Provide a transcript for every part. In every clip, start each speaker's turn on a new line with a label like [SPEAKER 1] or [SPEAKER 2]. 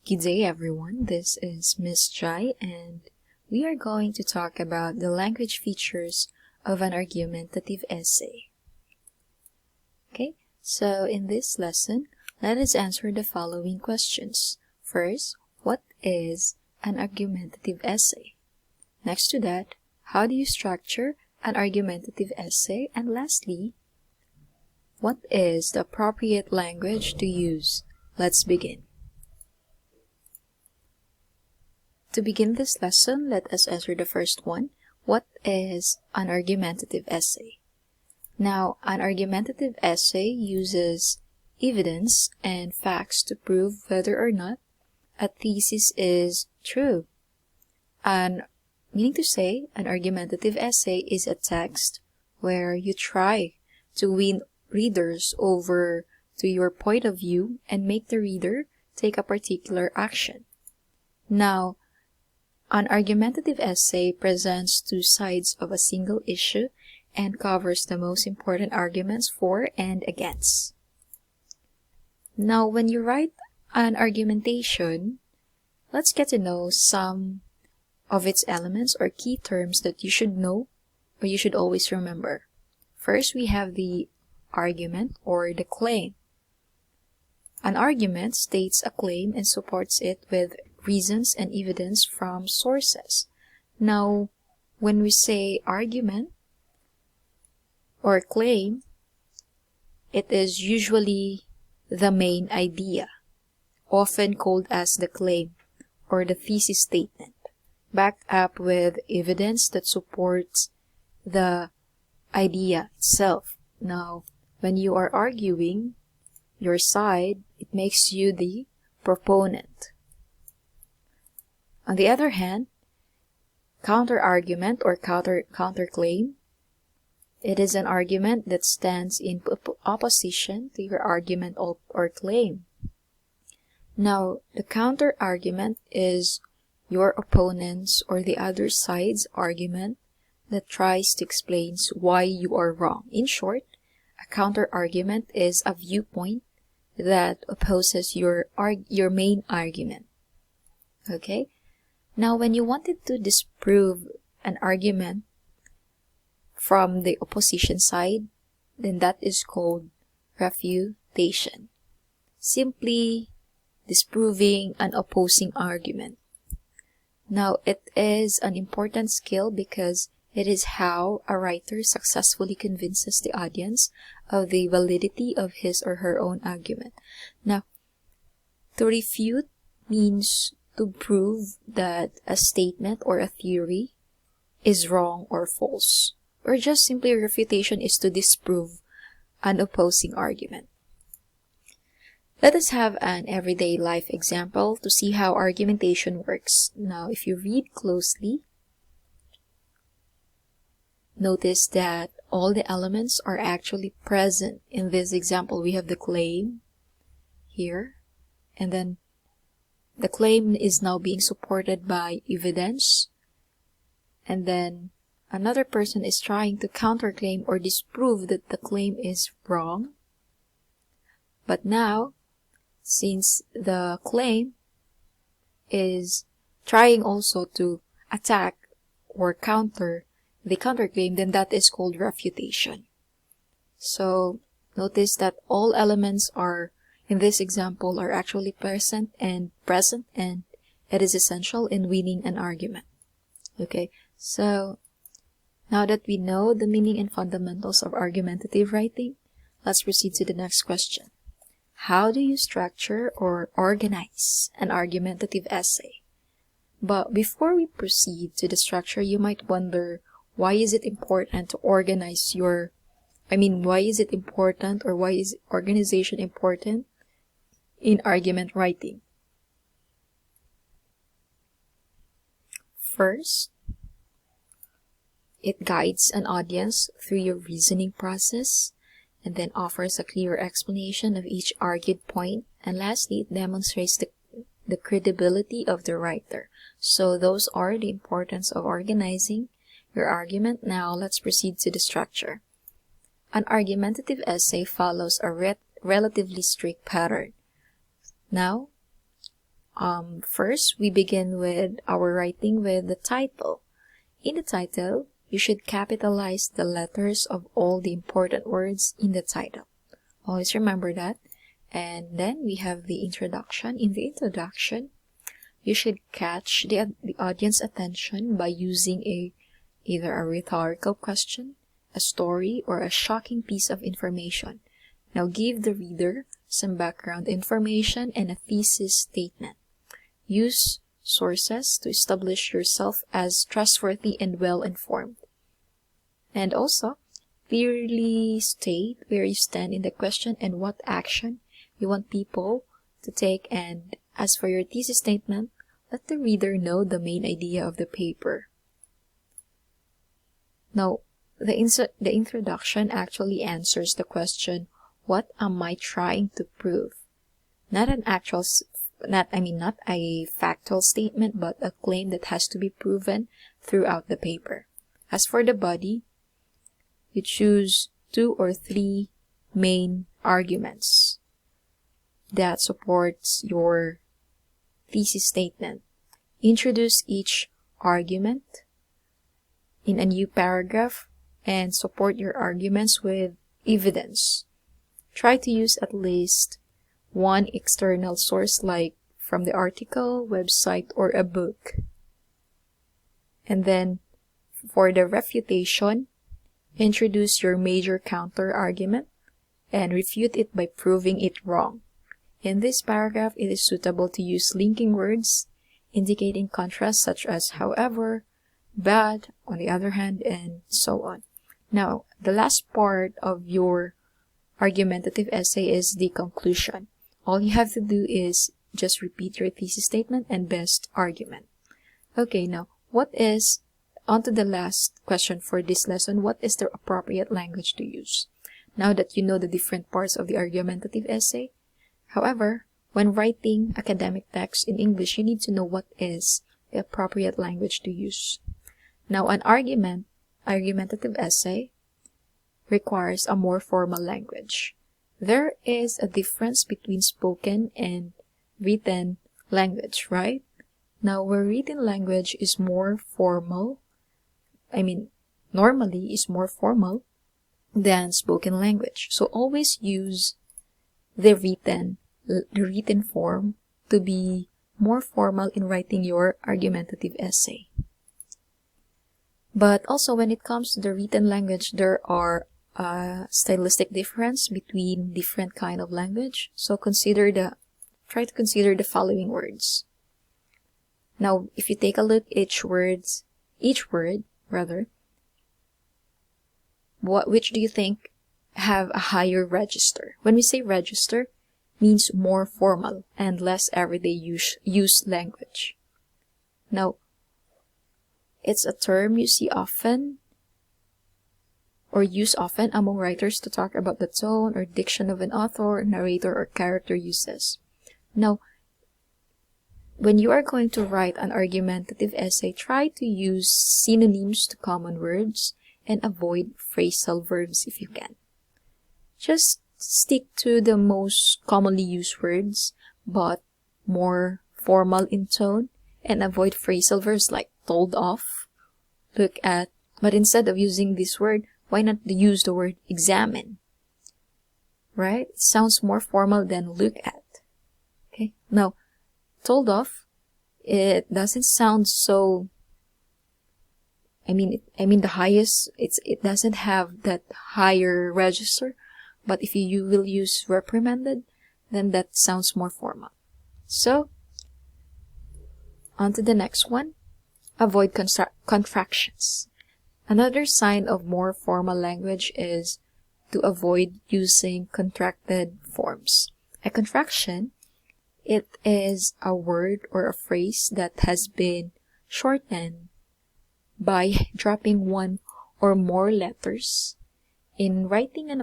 [SPEAKER 1] Good day everyone, this is Miss Jai and we are going to talk about the language features of an argumentative essay. Okay, so in this lesson, let us answer the following questions. First, what is an argumentative essay? Next to that, how do you structure an argumentative essay? And lastly, what is the appropriate language to use? Let's begin. To begin this lesson, let us answer the first one. What is an argumentative essay? Now, an argumentative essay uses evidence and facts to prove whether or not a thesis is true. Meaning to say, an argumentative essay is a text where you try to win readers over to your point of view and make the reader take a particular action. Now, an argumentative essay presents two sides of a single issue and covers the most important arguments for and against. Now, when you write an argumentation, let's get to know some of its elements or key terms that you should know or you should always remember. First, we have the argument or the claim. An argument states a claim and supports it with reasons and evidence from sources. Now, when we say argument or claim, it is usually the main idea, often called as the claim or the thesis statement, backed up with evidence that supports the idea itself. Now, when you are arguing your side, it makes you the proponent. On the other hand, counter-argument or counterclaim, it is an argument that stands in opposition to your argument or claim. Now, the counter-argument is your opponent's or the other side's argument that tries to explain why you are wrong. In short, a counter-argument is a viewpoint that opposes your main argument. Okay? Now, when you wanted to disprove an argument from the opposition side, then that is called refutation. Simply disproving an opposing argument. Now, it is an important skill because it is how a writer successfully convinces the audience of the validity of his or her own argument. Now, to refute means to prove that a statement or a theory is wrong or false. Or just simply refutation is to disprove an opposing argument. Let us have an everyday life example to see how argumentation works. Now, if you read closely, notice that all the elements are actually present. In this example, we have the claim here, and then the claim is now being supported by evidence, and then another person is trying to counterclaim or disprove that the claim is wrong. But now, since the claim is trying also to attack or counter the counterclaim, then that is called refutation. So, notice that all elements are, in this example, are actually present and it is essential in winning an argument. Okay, so now that we know the meaning and fundamentals of argumentative writing, let's proceed to the next question. How do you structure or organize an argumentative essay? But before we proceed to the structure, you might wonder, why is it important to organize why is it important or why is organization important in argument writing? First, it guides an audience through your reasoning process and then offers a clear explanation of each argued point. And lastly, it demonstrates the credibility of the writer. So those are the importance of organizing your argument. Now let's proceed to the structure. An argumentative essay follows a relatively strict pattern. Now, First, we begin with our writing with the title. In the title, you should capitalize the letters of all the important words in the title. Always remember that. And then we have the introduction. In the introduction, you should catch the audience attention by using either a rhetorical question, a story, or a shocking piece of information. Now give the reader some background information and a thesis statement. Use sources to establish yourself as trustworthy and well-informed. And also, clearly state where you stand in the question and what action you want people to take. And as for your thesis statement, let the reader know the main idea of the paper. Now, the introduction actually answers the question, what am I trying to prove? Not a factual statement, but a claim that has to be proven throughout the paper. As for the body, you choose 2 or 3 main arguments that supports your thesis statement. Introduce each argument in a new paragraph and support your arguments with evidence. Try to use at least one external source like from the article, website, or a book. And then for the refutation, introduce your major counter argument and refute it by proving it wrong. In this paragraph, it is suitable to use linking words indicating contrast such as however, but, on the other hand, and so on. Now, the last part of your argumentative essay is the conclusion. All you have to do is just repeat your thesis statement and best argument. Okay, now, on to the last question for this lesson. What is the appropriate language to use? Now that you know the different parts of the argumentative essay, however, when writing academic text in English, you need to know what is the appropriate language to use. Now, an argumentative essay requires a more formal language. There is a difference between spoken and written language, right? Now, where written language is more formal, normally is more formal than spoken language. So always use the written form to be more formal in writing your argumentative essay. But also when it comes to the written language, there are stylistic difference between different kind of language. So try to consider the following words. Now, if you take a look each word, which do you think have a higher register? When we say register, means more formal and less everyday use language. Now, it's a term you see often or use often among writers to talk about the tone or diction of an author, narrator, or character uses. Now, when you are going to write an argumentative essay, try to use synonyms to common words and avoid phrasal verbs if you can. Just stick to the most commonly used words, but more formal in tone, and avoid phrasal verbs like told off, look at, but instead of using this word, why not use the word examine? Right? It sounds more formal than look at. Okay? Now, told off, it doesn't sound so, the highest, it doesn't have that higher register, but if you will use reprimanded, then that sounds more formal. So, on to the next one. Avoid contractions. Another sign of more formal language is to avoid using contracted forms. A contraction, it is a word or a phrase that has been shortened by dropping one or more letters. In writing, an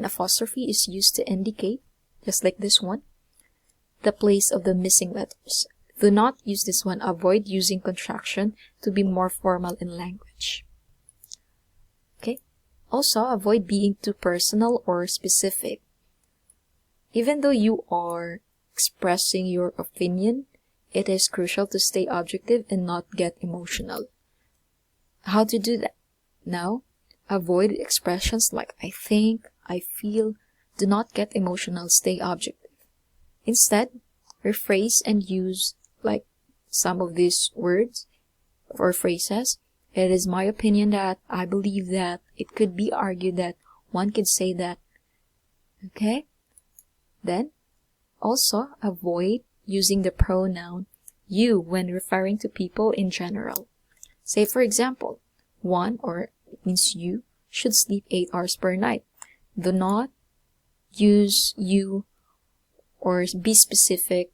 [SPEAKER 1] apostrophe is used to indicate, just like this one, the place of the missing letters. Do not use this one. Avoid using contraction to be more formal in language. Okay? Also, avoid being too personal or specific. Even though you are expressing your opinion, it is crucial to stay objective and not get emotional. How to do that? Now, avoid expressions like I think, I feel. Do not get emotional, stay objective. Instead, rephrase and use like some of these words or phrases. It is my opinion that, I believe that, it could be argued that, one could say that. Okay? Then, also avoid using the pronoun you when referring to people in general. Say for example, one, or it means you, should sleep 8 hours per night. Do not use you or be specific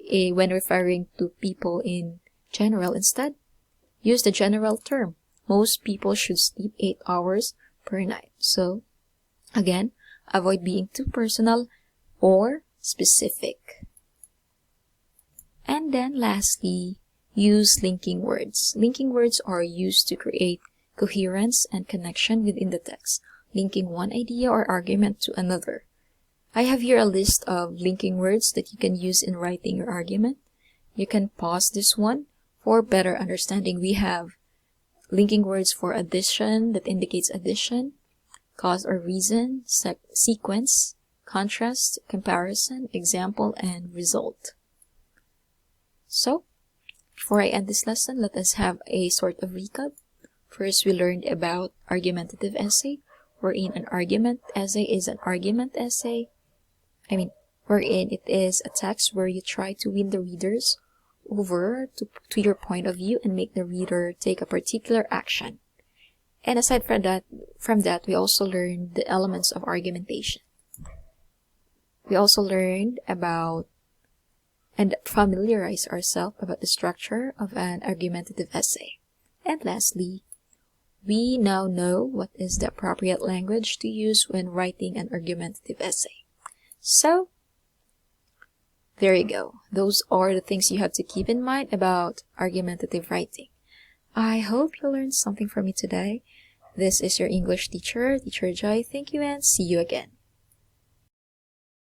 [SPEAKER 1] when referring to people in general. Instead, use the general term. Most people should sleep 8 hours per night. So, again, avoid being too personal or specific. And then lastly, use linking words. Linking words are used to create coherence and connection within the text, linking one idea or argument to another. I have here a list of linking words that you can use in writing your argument. You can pause this one for better understanding. We have linking words for addition that indicates addition, cause or reason, sequence, contrast, comparison, example, and result. So, before I end this lesson, let us have a sort of recap. First, we learned about argumentative essay, wherein an argument essay is an argument essay. Wherein it is a text where you try to win the readers over to your point of view and make the reader take a particular action. And aside from that, we also learned the elements of argumentation. We also learned about and familiarize ourselves about the structure of an argumentative essay. And lastly, we now know what is the appropriate language to use when writing an argumentative essay. So, there you go. Those are the things you have to keep in mind about argumentative writing. I hope you learned something from me today. This is your English teacher, Teacher Joy. Thank you and see you again.